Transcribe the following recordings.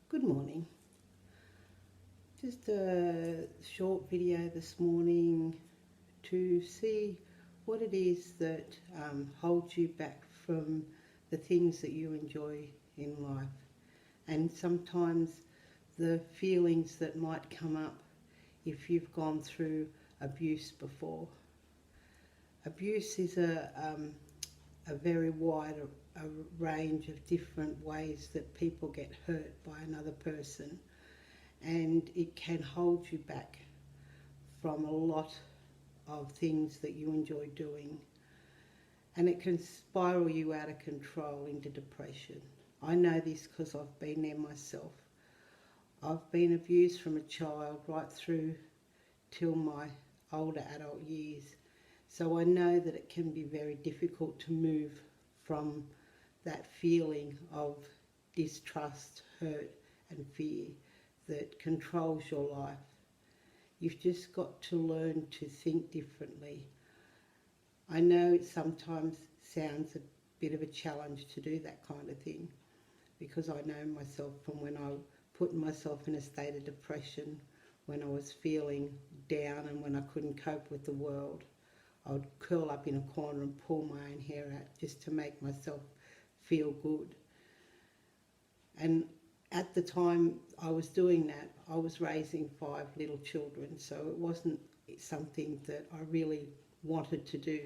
Good morning. Just a short video this morning to see what it is that holds you back from the things that you enjoy in life, and sometimes the feelings that might come up if you've gone through abuse before. Abuse is a very wide a range of different ways that people get hurt by another person, and it can hold you back from a lot of things that you enjoy doing, and it can spiral you out of control into depression. I know this because I've been there myself. I've been abused from a child right through till my older adult years, so I know that it can be very difficult to move from that feeling of distrust, hurt and fear that controls your life. You've just got to learn to think differently. I know it sometimes sounds a bit of a challenge to do that kind of thing, because I know myself from when I put myself in a state of depression, when I was feeling down and when I couldn't cope with the world. I would curl up in a corner and pull my own hair out just to make myself feel good. And at the time I was doing that, I was raising 5 little children, so it wasn't something that I really wanted to do.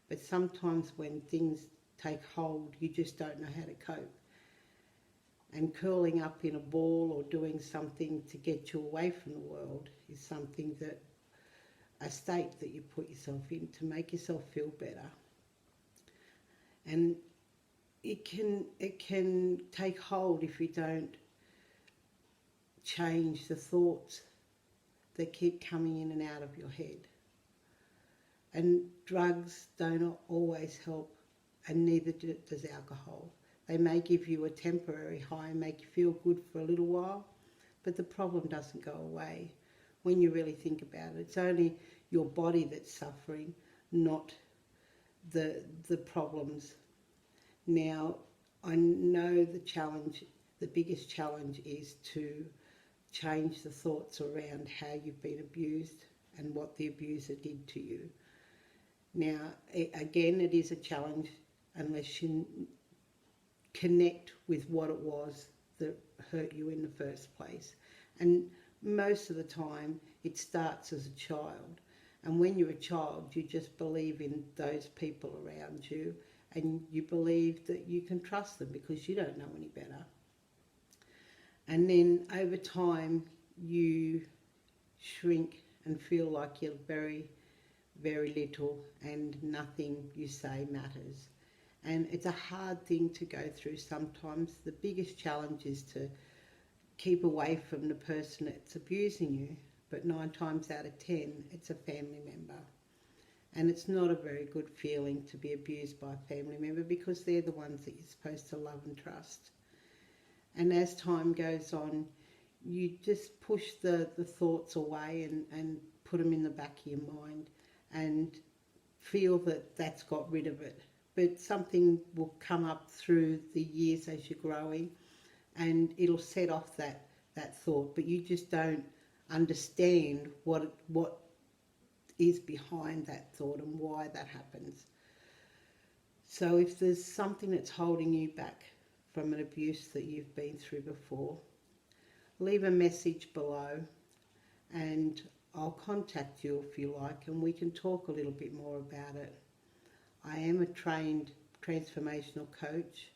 But sometimes when things take hold, you just don't know how to cope. And curling up in a ball or doing something to get you away from the world is something that, a state that you put yourself in to make yourself feel better. And it can take hold if you don't change the thoughts that keep coming in and out of your head. And drugs don't always help, and neither does alcohol. They may give you a temporary high and make you feel good for a little while, but the problem doesn't go away. When you really think about it, it's only your body that's suffering, not the problems. Now, I know the biggest challenge is to change the thoughts around how you've been abused and what the abuser did to you. Now, again, it is a challenge unless you connect with what it was that hurt you in the first place. And most of the time it starts as a child, and when you're a child you just believe in those people around you, and you believe that you can trust them because you don't know any better. And then over time you shrink and feel like you're very, very little and nothing you say matters. And it's a hard thing to go through sometimes. The biggest challenge is to keep away from the person that's abusing you, but 9 times out of 10 it's a family member. And it's not a very good feeling to be abused by a family member, because they're the ones that you're supposed to love and trust. And as time goes on, you just push the thoughts away and put them in the back of your mind and feel that that's got rid of it. But something will come up through the years as you're growing, and it'll set off that thought, but you just don't understand what is behind that thought and why that happens. So if there's something that's holding you back from an abuse that you've been through before, leave a message below and I'll contact you if you like, and we can talk a little bit more about it. I am a trained transformational coach,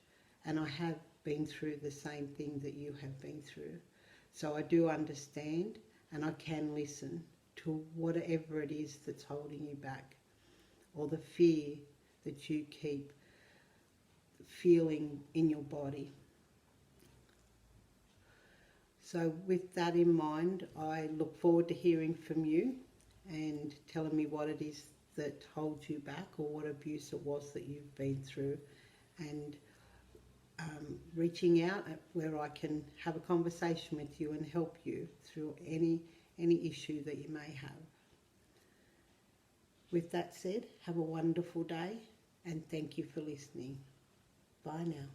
and I have been through the same thing that you have been through. So I do understand, and I can listen to whatever it is that's holding you back, or the fear that you keep feeling in your body. So with that in mind, I look forward to hearing from you and telling me what it is that holds you back, or what abuse it was that you've been through, and reaching out where I can have a conversation with you and help you through any issue that you may have. With that said, have a wonderful day, and thank you for listening. Bye now.